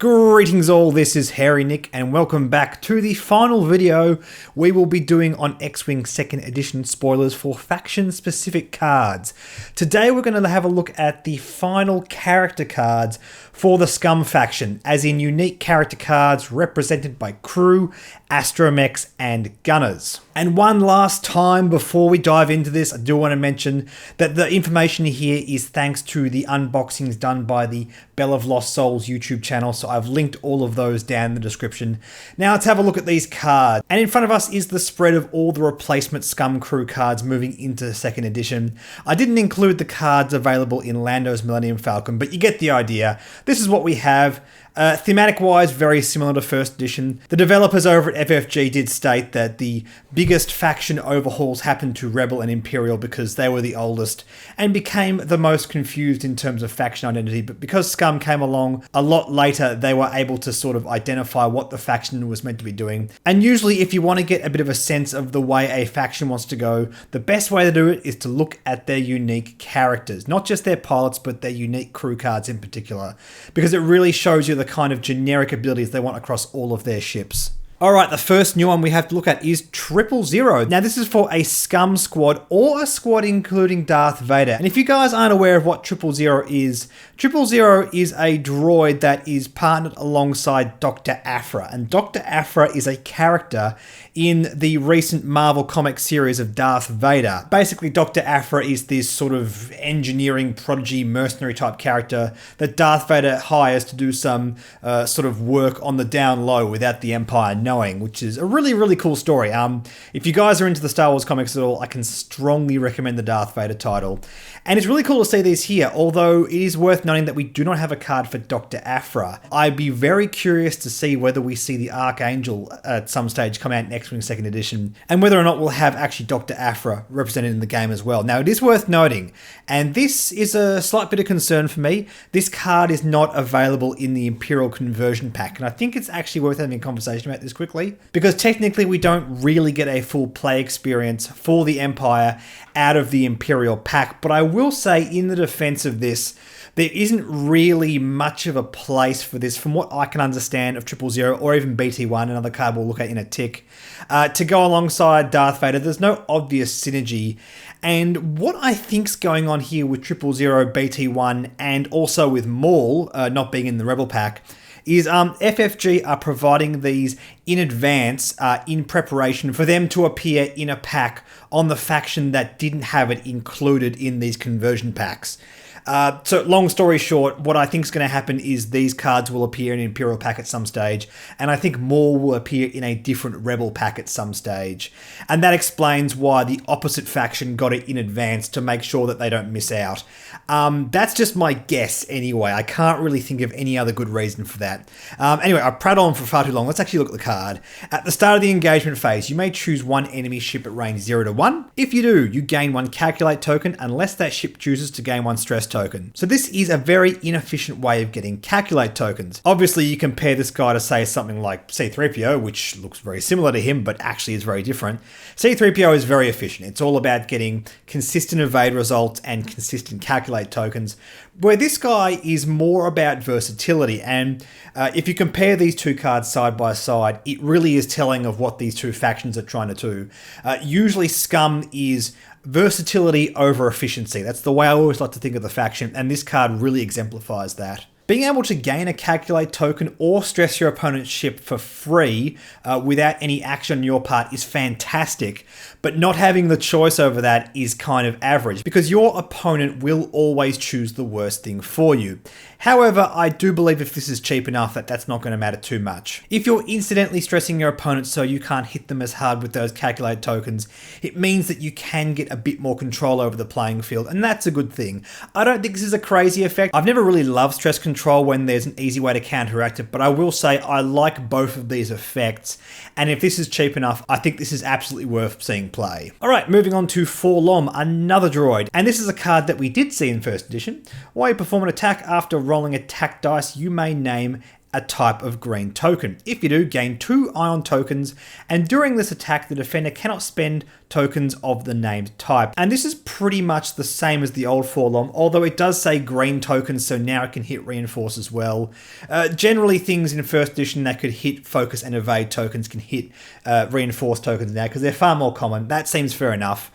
Greetings all, this is Hairy Nick and welcome back to the final video we will be doing on X-Wing 2nd Edition spoilers for faction-specific cards. Today we're going to have a look at the final character cards for the Scum faction, as in unique character cards represented by crew, Astromechs, and gunners. And one last time before we dive into this, I do want to mention that the information here is thanks to the unboxings done by the Bell of Lost Souls YouTube channel, so I've linked all of those down in the description. Now let's have a look at these cards. And in front of us is the spread of all the replacement Scum crew cards moving into the 2nd edition. I didn't include the cards available in Lando's Millennium Falcon, but you get the idea. This is what we have. Thematic-wise, very similar to 1st edition. The developers over at FFG did state that the biggest faction overhauls happened to Rebel and Imperial because they were the oldest and became the most confused in terms of faction identity, but because Scum came along a lot later, they were able to sort of identify what the faction was meant to be doing. And usually if you want to get a bit of a sense of the way a faction wants to go, the best way to do it is to look at their unique characters, not just their pilots, but their unique crew cards in particular, because it really shows you the kind of generic abilities they want across all of their ships. Alright, the first new one we have to look at is 000. Now this is for a Scum squad or a squad including Darth Vader. And if you guys aren't aware of what 000 is a droid that is partnered alongside Dr. Aphra. And Dr. Aphra is a character in the recent Marvel comic series of Darth Vader. Basically, Dr. Aphra is this sort of engineering prodigy mercenary type character that Darth Vader hires to do some sort of work on the down low without the Empire knowing, which is a really, really cool story. If you guys are into the Star Wars comics at all, I can strongly recommend the Darth Vader title. And it's really cool to see these here, although it is worth noting that we do not have a card for Dr. Aphra. I'd be very curious to see whether we see the Archangel at some stage come out in X-Wing 2nd Edition, and whether or not we'll have actually Dr. Aphra represented in the game as well. Now, it is worth noting, and this is a slight bit of concern for me, this card is not available in the Imperial conversion pack, and I think it's actually worth having a conversation about this quickly, because technically we don't really get a full play experience for the Empire out of the Imperial pack, but I will say in the defense of this, there isn't really much of a place for this, from what I can understand of 000 or even BT1, another card we'll look at in a tick, to go alongside Darth Vader. There's no obvious synergy. And what I think's going on here with 000, BT1, and also with Maul not being in the Rebel pack, is FFG are providing these in advance in preparation for them to appear in a pack on the faction that didn't have it included in these conversion packs. So long story short, what I think is going to happen is these cards will appear in an Imperial pack at some stage, and I think more will appear in a different Rebel pack at some stage. And that explains why the opposite faction got it in advance, to make sure that they don't miss out. That's just my guess anyway. I can't really think of any other good reason for that. Anyway, I've prattled on for far too long. Let's actually look at the card. At the start of the engagement phase, you may choose one enemy ship at range 0 to 1. If you do, you gain 1 calculate token unless that ship chooses to gain 1 stress token. So this is a very inefficient way of getting calculate tokens. Obviously, you compare this guy to, say, something like C-3PO, which looks very similar to him, but actually is very different. C-3PO is very efficient. It's all about getting consistent evade results and consistent calculate tokens, where this guy is more about versatility. And if you compare these two cards side by side, it really is telling of what these two factions are trying to do. Usually Scum is versatility over efficiency. That's the way I always like to think of the faction, and this card really exemplifies that. Being able to gain a calculate token or stress your opponent's ship for free without any action on your part is fantastic, but not having the choice over that is kind of average, because your opponent will always choose the worst thing for you. However, I do believe if this is cheap enough that that's not going to matter too much. If you're incidentally stressing your opponent so you can't hit them as hard with those calculate tokens, it means that you can get a bit more control over the playing field, and that's a good thing. I don't think this is a crazy effect. I've never really loved stress control when there's an easy way to counteract it, but I will say I like both of these effects, and if this is cheap enough, I think this is absolutely worth seeing play. Alright, moving on to Forlom, another droid, and this is a card that we did see in 1st edition. While you perform an attack after rolling attack dice, you may name a type of green token. If you do, gain 2 ion tokens, and during this attack, the defender cannot spend tokens of the named type. And this is pretty much the same as the old Forlom, although it does say green tokens, so now it can hit reinforce as well. Generally, things in first edition that could hit focus and evade tokens can hit reinforce tokens now, because they're far more common. That seems fair enough.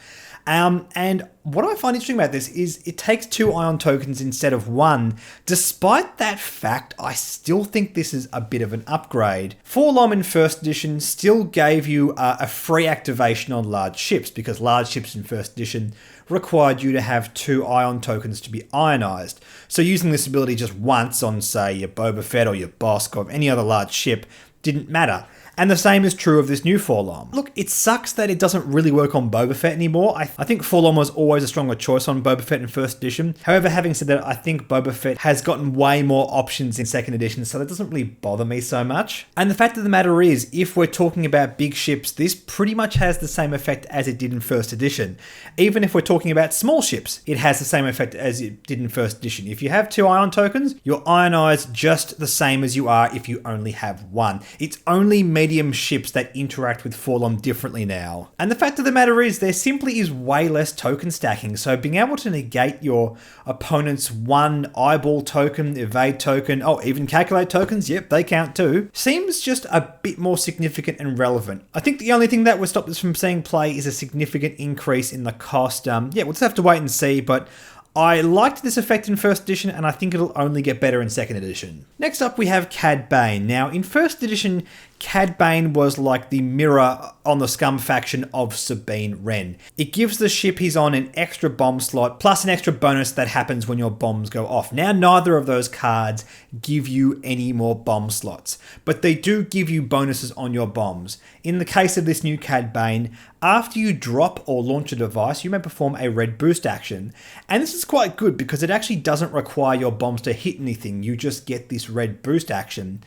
And what I find interesting about this is it takes 2 ion tokens instead of 1. Despite that fact, I still think this is a bit of an upgrade. Forlom in first edition still gave you a free activation on large ships, because large ships in first edition required you to have 2 ion tokens to be ionized. So using this ability just once on, say, your Boba Fett or your Bosk or any other large ship didn't matter. And the same is true of this new Forlom. Look, it sucks that it doesn't really work on Boba Fett anymore. I think Forlom was always a stronger choice on Boba Fett in first edition. However, having said that, I think Boba Fett has gotten way more options in second edition, so that doesn't really bother me so much. And the fact of the matter is, if we're talking about big ships, this pretty much has the same effect as it did in first edition. Even if we're talking about small ships, it has the same effect as it did in first edition. If you have 2 ion tokens, you're ionized just the same as you are if you only have 1. It's only medium ships that interact with Forlom differently now. And the fact of the matter is, there simply is way less token stacking, so being able to negate your opponent's 1 eyeball token, evade token, oh, even calculate tokens, yep, they count too, seems just a bit more significant and relevant. I think the only thing that would stop this from seeing play is a significant increase in the cost. Yeah, we'll just have to wait and see, but I liked this effect in first edition, and I think it'll only get better in second edition. Next up, we have Cad Bane. Now, in first edition, Cad Bane was like the mirror on the Scum faction of Sabine Wren. It gives the ship he's on an extra bomb slot, plus an extra bonus that happens when your bombs go off. Now, neither of those cards give you any more bomb slots, but they do give you bonuses on your bombs. In the case of this new Cad Bane, after you drop or launch a device, you may perform a red boost action. And this is quite good because it actually doesn't require your bombs to hit anything. You just get this red boost action.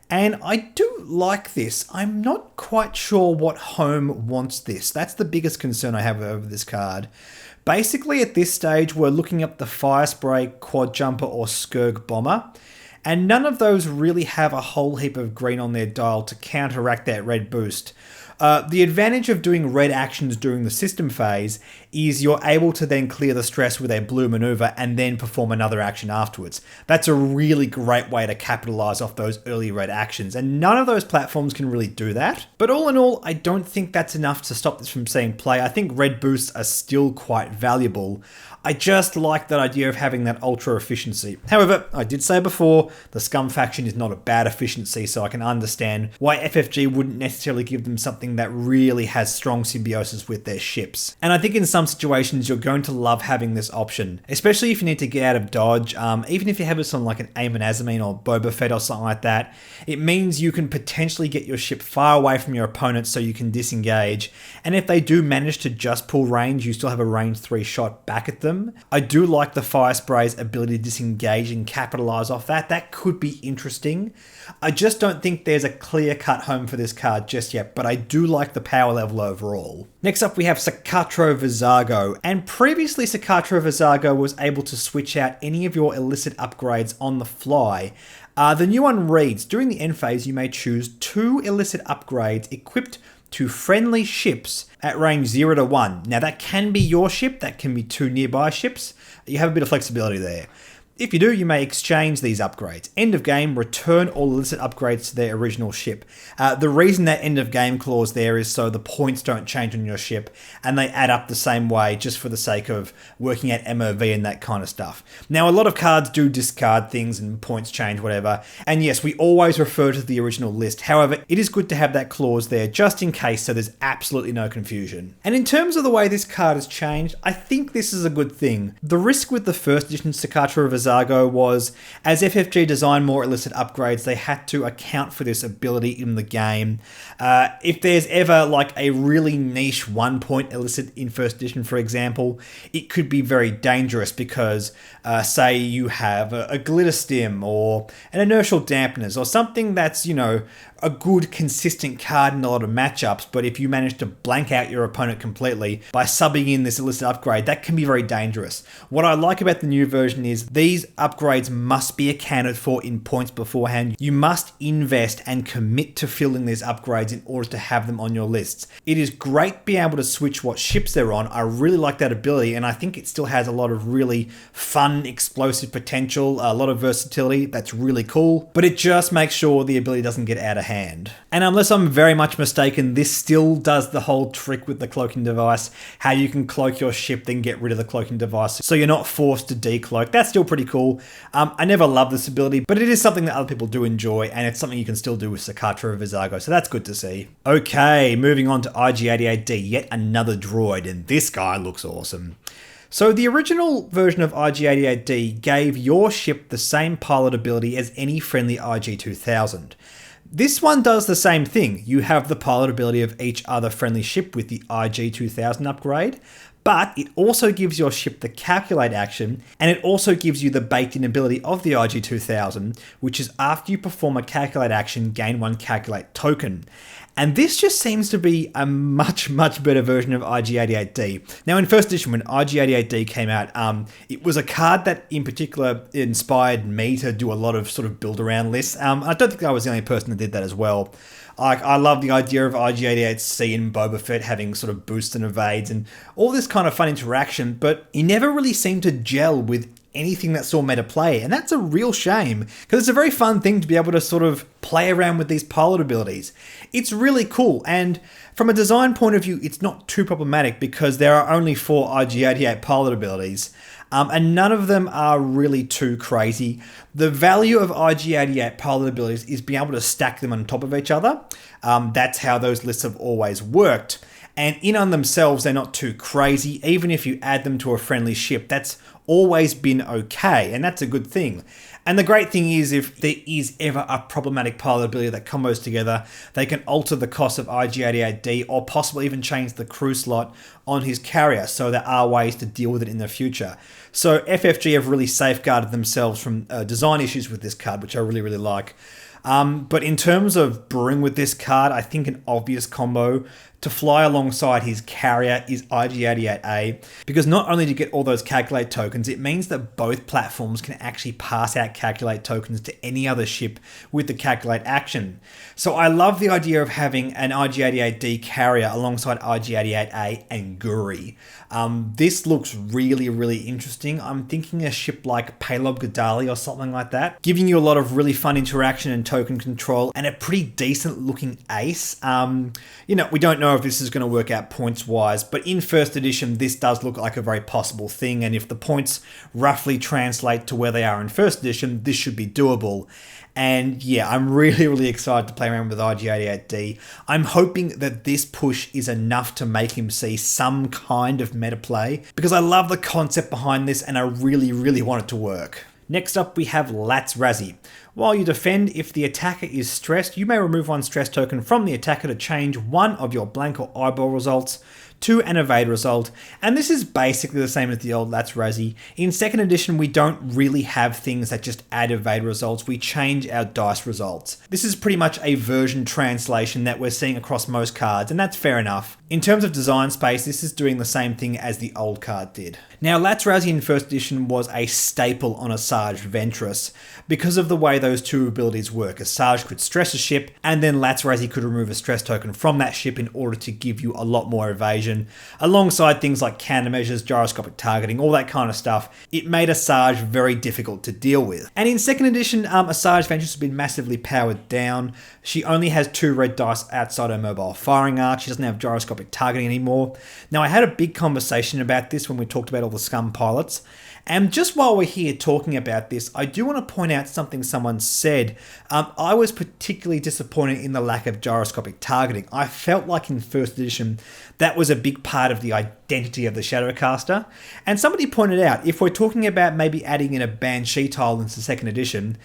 And I do like this. I'm not quite sure what home wants this. That's the biggest concern I have over this card. Basically, at this stage, we're looking up the Fire Spray, Quad Jumper, or Skurg Bomber. And none of those really have a whole heap of green on their dial to counteract that red boost. The advantage of doing red actions during the system phase is you're able to then clear the stress with a blue maneuver and then perform another action afterwards. That's a really great way to capitalize off those early red actions, and none of those platforms can really do that. But all in all, I don't think that's enough to stop this from seeing play. I think red boosts are still quite valuable. I just like that idea of having that ultra efficiency. However, I did say before, the Scum faction is not a bad efficiency, so I can understand why FFG wouldn't necessarily give them something that really has strong symbiosis with their ships. And I think in some situations you're going to love having this option, especially if you need to get out of dodge. Even if you have this on like an Amon Azamine or Boba Fett or something like that, it means you can potentially get your ship far away from your opponent so you can disengage. And if they do manage to just pull range, you still have a range 3 shot back at them. I do like the Fire Spray's ability to disengage and capitalize off that. That could be interesting. I just don't think there's a clear-cut home for this card just yet, but I do like the power level overall. Next up, we have Socotra Vizago, and previously Socotra Vizago was able to switch out any of your illicit upgrades on the fly. The new one reads, during the end phase, you may choose 2 illicit upgrades equipped to friendly ships at range 0 to 1. Now that can be your ship, that can be 2 nearby ships. You have a bit of flexibility there. If you do, you may exchange these upgrades. End of game, return all illicit upgrades to their original ship. The reason that end of game clause there is so the points don't change on your ship and they add up the same way just for the sake of working at MOV and that kind of stuff. Now, a lot of cards do discard things and points change, whatever. And yes, we always refer to the original list. However, it is good to have that clause there just in case so there's absolutely no confusion. And in terms of the way this card has changed, I think this is a good thing. The risk with the first edition Socotra Vizago was, as FFG designed more illicit upgrades, they had to account for this ability in the game. If there's ever like a really niche 1-point illicit in first edition, for example, it could be very dangerous because, say you have a glitter stim or an inertial dampeners or something that's, you know, a good consistent card in a lot of matchups, but if you manage to blank out your opponent completely by subbing in this illicit upgrade, that can be very dangerous. What I like about the new version is these these upgrades must be accounted for in points beforehand. You must invest and commit to filling these upgrades in order to have them on your lists. It is great being able to switch what ships they're on. I really like that ability, and I think it still has a lot of really fun, explosive potential, a lot of versatility. That's really cool, but it just makes sure the ability doesn't get out of hand. And unless I'm very much mistaken, this still does the whole trick with the cloaking device, how you can cloak your ship, then get rid of the cloaking device, so you're not forced to decloak. That's still pretty cool. I never loved this ability, but it is something that other people do enjoy, and it's something you can still do with Socotra Vizago, so that's good to see. Okay, moving on to IG-88D, yet another droid, and this guy looks awesome. So the original version of IG-88D gave your ship the same pilot ability as any friendly IG-2000. This one does the same thing. You have the pilot ability of each other friendly ship with the IG-2000 upgrade, but it also gives your ship the calculate action, and it also gives you the baked-in ability of the IG-2000, which is after you perform a calculate action, gain 1 calculate token. And this just seems to be a much, much better version of IG-88D. Now, in first edition, when IG-88D came out, it was a card that in particular inspired me to do a lot of sort of build-around lists. I don't think I was the only person that did that as well. I love the idea of IG-88C and Boba Fett having sort of boosts and evades and all this kind of fun interaction, but he never really seemed to gel with anything that saw meta play, and that's a real shame, because it's a very fun thing to be able to sort of play around with these pilot abilities. It's really cool, and from a design point of view, it's not too problematic because there are only 4 IG-88 pilot abilities, and none of them are really too crazy. The value of IG-88 pilot abilities is being able to stack them on top of each other. That's how those lists have always worked. And in on themselves, they're not too crazy. Even if you add them to a friendly ship, that's always been okay, and that's a good thing. And the great thing is, if there is ever a problematic pilot ability that combos together, they can alter the cost of IG-88D or possibly even change the crew slot on his carrier, so there are ways to deal with it in the future. So FFG have really safeguarded themselves from design issues with this card, which I really, really like. But in terms of brewing with this card, I think an obvious combo to fly alongside his carrier is IG-88A, because not only do you get all those calculate tokens, it means that both platforms can actually pass out calculate tokens to any other ship with the calculate action. So I love the idea of having an IG-88D carrier alongside IG-88A and Guri. This looks really, really interesting. I'm thinking a ship like Paylob Gadali or something like that, giving you a lot of really fun interaction and token control and a pretty decent looking ace. You know, we don't know if this is going to work out points wise, but in first edition, this does look like a very possible thing. And if the points roughly translate to where they are in first edition, this should be doable. And yeah, I'm really, really excited to play around with IG-88D. I'm hoping that this push is enough to make him see some kind of meta play, because I love the concept behind this and I really, really want it to work. Next up, we have Latts Razzi. While you defend, if the attacker is stressed, you may remove 1 stress token from the attacker to change one of your blank or eyeball results to an evade result, and this is basically the same as the old Latts Razzi. In second edition, we don't really have things that just add evade results, we change our dice results. This is pretty much a version translation that we're seeing across most cards, and that's fair enough. In terms of design space, this is doing the same thing as the old card did. Now, Latts Razzi in first edition was a staple on Asajj Ventress because of the way those two abilities work. Asajj could stress a ship, and then Latts Razzi could remove a stress token from that ship in order to give you a lot more evasion, alongside things like countermeasures, gyroscopic targeting, all that kind of stuff. It made Asajj very difficult to deal with. And in second edition, Asajj Ventress has been massively powered down. She only has 2 red dice outside her mobile firing arc. She doesn't have gyroscopic targeting anymore. Now, I had a big conversation about this when we talked about all the Scum pilots. And just while we're here talking about this, I do want to point out something someone said. I was particularly disappointed in the lack of gyroscopic targeting. I felt like in first edition, that was a big part of the identity of the Shadowcaster. And somebody pointed out, if we're talking about maybe adding in a Banshee tile into second edition,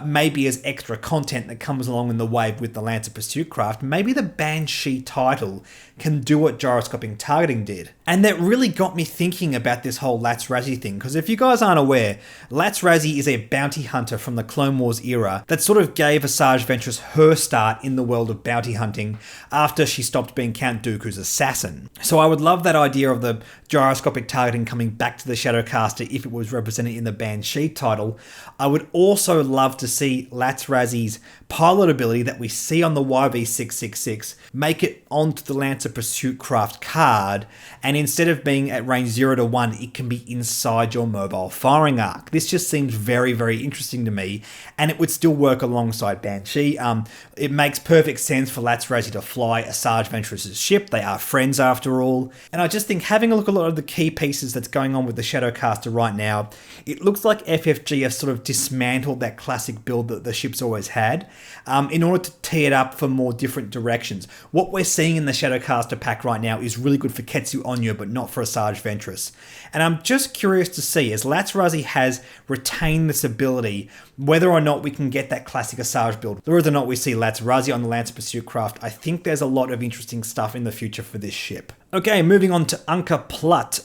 maybe as extra content that comes along in the wave with the Lancer Pursuit craft, maybe the Banshee title can do what gyroscopic targeting did. And that really got me thinking about this whole Latts Razzi thing, because if you guys aren't aware, Latts Razzi is a bounty hunter from the Clone Wars era that sort of gave Asajj Ventress her start in the world of bounty hunting after she stopped being Count Dooku's assassin. So I would love that idea of of the gyroscopic targeting coming back to the Shadowcaster if it was represented in the Banshee title. I would also love to see Latts Razzi's pilot ability that we see on the YV666 make it onto the Lancer Pursuit Craft card, and instead of being at range 0 to 1, it can be inside your mobile firing arc. This just seems very, very interesting to me, and it would still work alongside Banshee. It makes perfect sense for Latts Razzi to fly a Sarge Ventress's ship. They are friends after all. And I just think having a look at a lot of the key pieces that's going on with the Shadowcaster right now, it looks like FFG have sort of dismantled that classic build that the ship's always had in order to tee it up for more different directions. What we're seeing in the Shadowcaster pack right now is really good for Ketsu Onyo, but not for a Sarge Ventress. And I'm just curious to see, as Latts Razzi has retained this ability, whether or not we can get that classic Asajj build, or whether or not we see Latts Razzi on the Lancer Pursuit Craft. I think there's a lot of interesting stuff in the future for this ship. Okay, moving on to Unka Plut,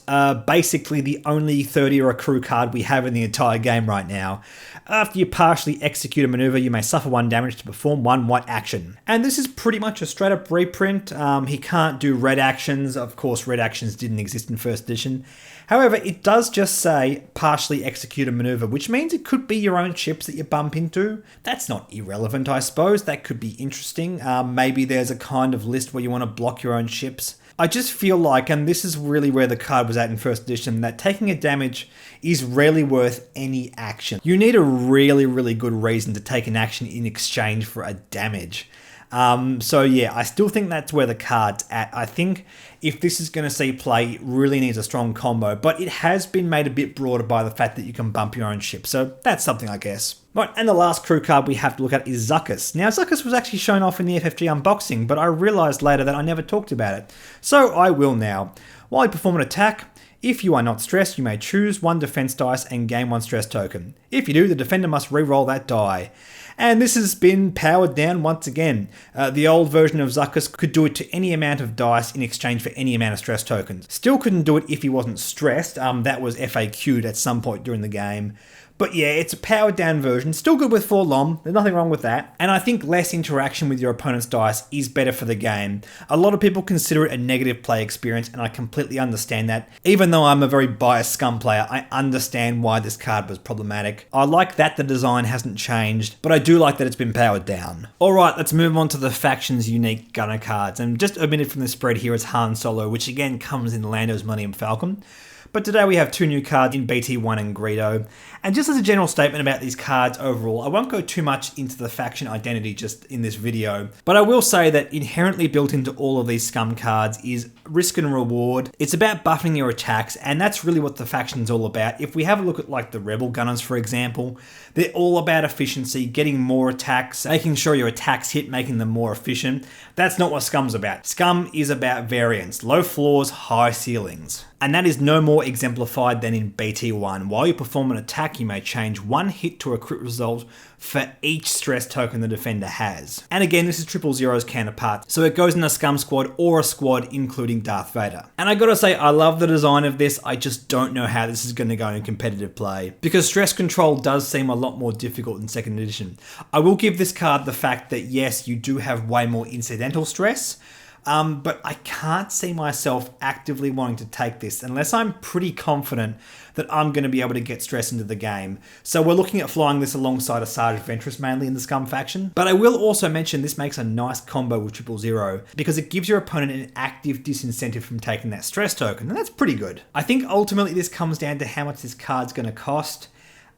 basically the only 30-era crew card we have in the entire game right now. After you partially execute a maneuver, you may suffer 1 damage to perform 1 white action. And this is pretty much a straight up reprint. He can't do red actions. Of course, red actions didn't exist in first edition. However, it does just say partially execute a maneuver, which means it could be your own ships that you bump into. That's not irrelevant, I suppose. That could be interesting. Maybe there's a kind of list where you want to block your own ships. I just feel like, and this is really where the card was at in first edition, that taking a damage is rarely worth any action. You need a really, really good reason to take an action in exchange for a damage. So yeah, I still think that's where the card's at. I think if this is going to see play, it really needs a strong combo, but it has been made a bit broader by the fact that you can bump your own ship, so that's something, I guess. Right, and the last crew card we have to look at is Zuckuss. Now, Zuckuss was actually shown off in the FFG unboxing, but I realised later that I never talked about it, so I will now. While you perform an attack, if you are not stressed, you may choose 1 defense dice and gain 1 stress token. If you do, the defender must re-roll that die. And this has been powered down once again. The old version of Zuckuss could do it to any amount of dice in exchange for any amount of stress tokens. Still couldn't do it if he wasn't stressed. That was FAQ'd at some point during the game. But yeah, it's a powered down version, still good with 4 LOM, there's nothing wrong with that. And I think less interaction with your opponent's dice is better for the game. A lot of people consider it a negative play experience, and I completely understand that. Even though I'm a very biased Scum player, I understand why this card was problematic. I like that the design hasn't changed, but I do like that it's been powered down. Alright, let's move on to the faction's unique gunner cards, and just omitted from the spread here is Han Solo, which again comes in Lando's Millennium Falcon. But today we have 2 new cards in BT1 and Greedo. And just as a general statement about these cards overall, I won't go too much into the faction identity just in this video, but I will say that inherently built into all of these Scum cards is risk and reward. It's about buffing your attacks, and that's really what the faction's all about. If we have a look at like the Rebel Gunners, for example, they're all about efficiency, getting more attacks, making sure your attacks hit, making them more efficient. That's not what Scum's about. Scum is about variance, low floors, high ceilings. And that is no more exemplified than in BT1. While you perform an attack, you may change 1 hit to a crit result for each stress token the defender has. And again, this is 000's counterpart, so it goes in a Scum squad or a squad including Darth Vader. And I gotta say, I love the design of this, I just don't know how this is gonna go in competitive play, because stress control does seem a lot more difficult in second edition. I will give this card the fact that yes, you do have way more incidental stress, but I can't see myself actively wanting to take this unless I'm pretty confident that I'm going to be able to get stress into the game. So we're looking at flying this alongside a Asajj Ventress mainly in the Scum faction. But I will also mention this makes a nice combo with 000 because it gives your opponent an active disincentive from taking that stress token, and that's pretty good. I think ultimately this comes down to how much this card's going to cost.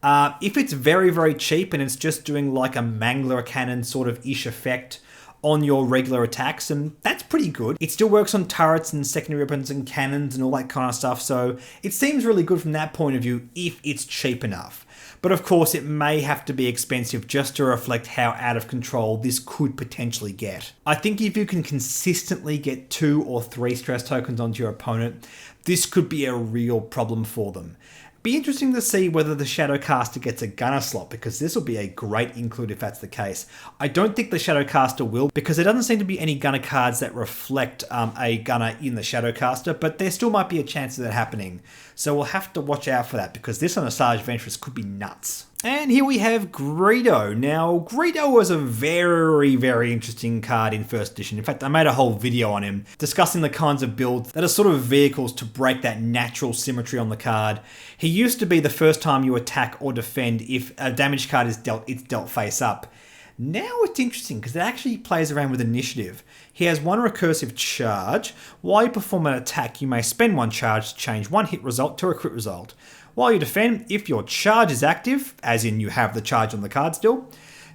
If it's very, very cheap and it's just doing like a Mangler Cannon sort of ish effect on your regular attacks, and that's pretty good. It still works on turrets and secondary weapons and cannons and all that kind of stuff, so it seems really good from that point of view if it's cheap enough. But of course, it may have to be expensive just to reflect how out of control this could potentially get. I think if you can consistently get 2 or 3 stress tokens onto your opponent, this could be a real problem for them. Be interesting to see whether the Shadowcaster gets a gunner slot, because this will be a great include if that's the case. I don't think the Shadowcaster will, because there doesn't seem to be any gunner cards that reflect a gunner in the Shadowcaster, but there still might be a chance of that happening. So we'll have to watch out for that, because this on Asajj Ventress could be nuts. And here we have Greedo. Now, Greedo was a very, very interesting card in first edition. In fact, I made a whole video on him discussing the kinds of builds that are sort of vehicles to break that natural symmetry on the card. He used to be the first time you attack or defend, if a damage card is dealt, it's dealt face up. Now it's interesting because it actually plays around with initiative. He has one recursive charge. While you perform an attack, you may spend one charge to change one hit result to a crit result. While you defend, if your charge is active, as in you have the charge on the card still,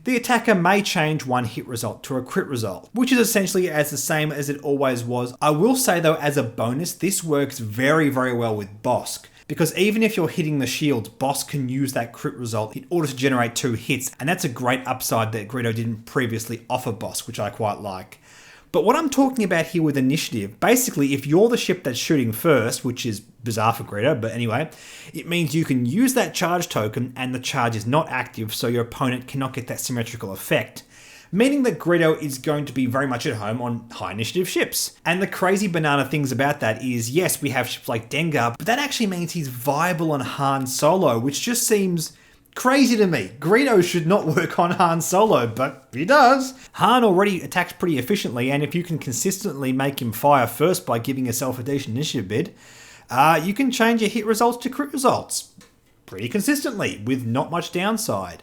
the attacker may change one hit result to a crit result, which is essentially as the same as it always was. I will say though, as a bonus, this works very, very well with Bosk, because even if you're hitting the shields, Bosk can use that crit result in order to generate 2 hits, and that's a great upside that Greedo didn't previously offer Bosk, which I quite like. But what I'm talking about here with initiative, basically if you're the ship that's shooting first, which is bizarre for Greedo, but anyway, it means you can use that charge token and the charge is not active, so your opponent cannot get that symmetrical effect. Meaning that Greedo is going to be very much at home on high initiative ships. And the crazy banana things about that is, yes, we have ships like Dengar, but that actually means he's viable on Han Solo, which just seems crazy to me. Greedo should not work on Han Solo, but he does. Han already attacks pretty efficiently, and if you can consistently make him fire first by giving yourself a decent initiative bid, you can change your hit results to crit results pretty consistently with not much downside.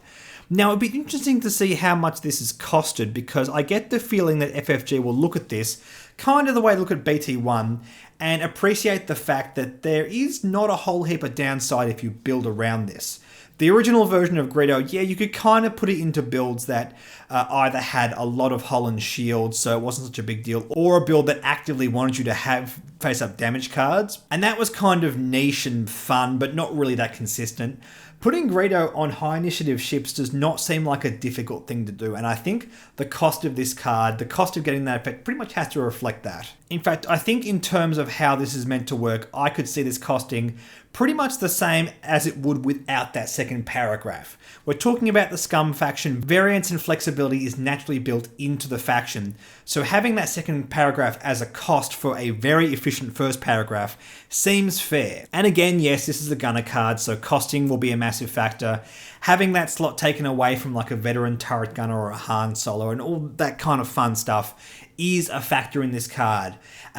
Now, it'd be interesting to see how much this is costed, because I get the feeling that FFG will look at this kind of the way they look at BT1 and appreciate the fact that there is not a whole heap of downside if you build around this. The original version of Greedo, yeah, you could kind of put it into builds that either had a lot of hull and shield, so it wasn't such a big deal, or a build that actively wanted you to have face-up damage cards. And that was kind of niche and fun, but not really that consistent. Putting Greedo on high initiative ships does not seem like a difficult thing to do, and I think the cost of this card, the cost of getting that effect, pretty much has to reflect that. In fact, I think in terms of how this is meant to work, I could see this costing pretty much the same as it would without that second paragraph. We're talking about the Scum faction. Variance and flexibility is naturally built into the faction, so having that second paragraph as a cost for a very efficient first paragraph seems fair. And again, yes, this is a gunner card, so costing will be a massive factor. Having that slot taken away from like a veteran turret gunner or a Han Solo and all that kind of fun stuff is a factor in this card.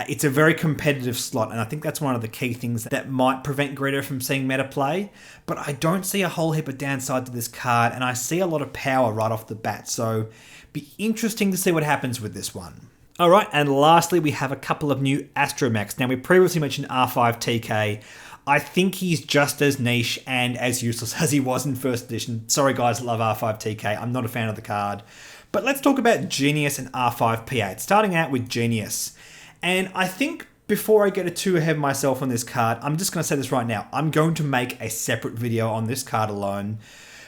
It's a very competitive slot, and I think that's one of the key things that might prevent Greedo from seeing meta play, but I don't see a whole heap of downside to this card, and I see a lot of power right off the bat, so be interesting to see what happens with this one. Alright, and lastly we have a couple of new Astromechs. Now, we previously mentioned R5TK. I think he's just as niche and as useless as he was in first edition. Sorry guys that love R5TK, I'm not a fan of the card. But let's talk about Genius and R5P8, starting out with Genius. And I think before I get too ahead of myself on this card, I'm just going to say this right now. I'm going to make a separate video on this card alone,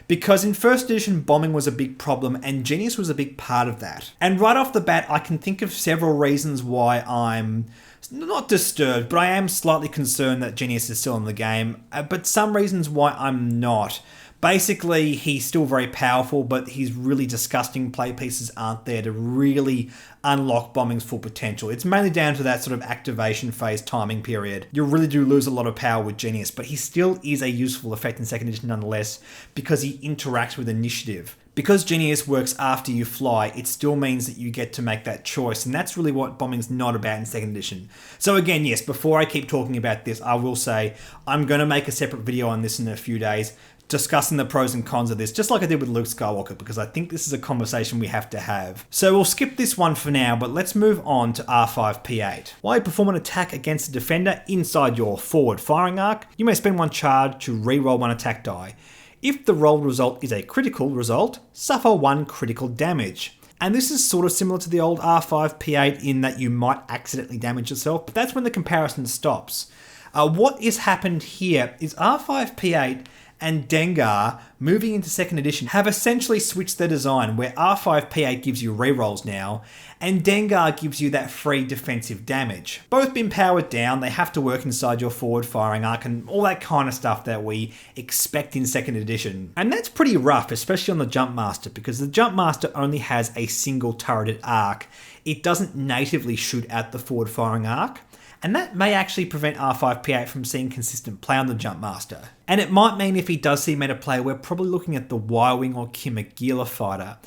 because in first edition, bombing was a big problem and Genius was a big part of that. And right off the bat, I can think of several reasons why I'm not disturbed, but I am slightly concerned that Genius is still in the game, but some reasons why I'm not. Basically, he's still very powerful, but his really disgusting play pieces aren't there to really unlock bombing's full potential. It's mainly down to that sort of activation phase timing period. You really do lose a lot of power with Genius, but he still is a useful effect in second edition nonetheless, because he interacts with initiative. Because Genius works after you fly, it still means that you get to make that choice, and that's really what bombing's not about in second edition. So again, yes, before I keep talking about this, I will say I'm going to make a separate video on this in a few days, discussing the pros and cons of this, just like I did with Luke Skywalker, because I think this is a conversation we have to have. So we'll skip this one for now, but let's move on to R5P8. While you perform an attack against a defender inside your forward firing arc, you may spend one charge to re-roll one attack die. If the roll result is a critical result, suffer one critical damage. And this is sort of similar to the old R5P8 in that you might accidentally damage yourself, but that's when the comparison stops. What has happened here is R5P8 and Dengar, moving into second edition, have essentially switched their design, where R5P8 gives you rerolls now, and Dengar gives you that free defensive damage. Both been powered down, they have to work inside your forward firing arc and all that kind of stuff that we expect in second edition. And that's pretty rough, especially on the Jump Master, because the Jump Master only has a single turreted arc. It doesn't natively shoot out the forward firing arc. and that may actually prevent R5P8 from seeing consistent play on the Jumpmaster. And it might mean if he does see meta play, we're probably looking at the Y-Wing or Kimagila fighter.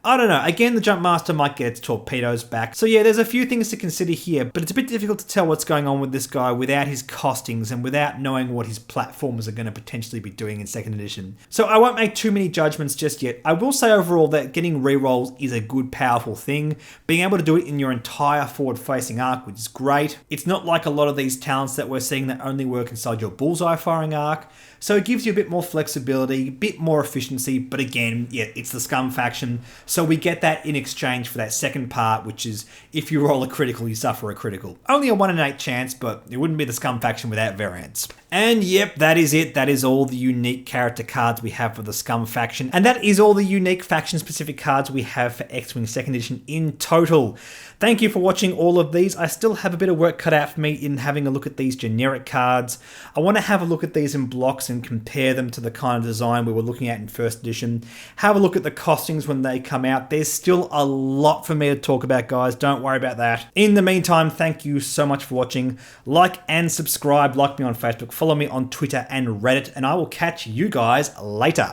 I don't know, again the Jumpmaster might get its torpedoes back. So yeah, there's a few things to consider here, but it's a bit difficult to tell what's going on with this guy without his costings and without knowing what his platformers are going to potentially be doing in 2nd edition. So I won't make too many judgments just yet. I will say overall that getting rerolls is a good, powerful thing. Being able to do it in your entire forward-facing arc, which is great. It's not like a lot of these talents that we're seeing that only work inside your bullseye firing arc. So it gives you a bit more flexibility, a bit more efficiency, but again, yeah, it's the Scum faction. So we get that in exchange for that second part, which is if you roll a critical, you suffer a critical. Only a 1 in 8 chance, but it wouldn't be the Scum faction without variants. And yep, that is it. That is all the unique character cards we have for the Scum faction. And that is all the unique faction-specific cards we have for X-Wing 2nd edition in total. Thank you for watching all of these. I still have a bit of work cut out for me in having a look at these generic cards. I want to have a look at these in blocks and compare them to the kind of design we were looking at in 1st edition. Have a look at the costings when they come out. There's still a lot for me to talk about, guys. Don't worry about that. In the meantime, thank you so much for watching. Like and subscribe. Like me on Facebook. Follow me on Twitter and Reddit. And I will catch you guys later.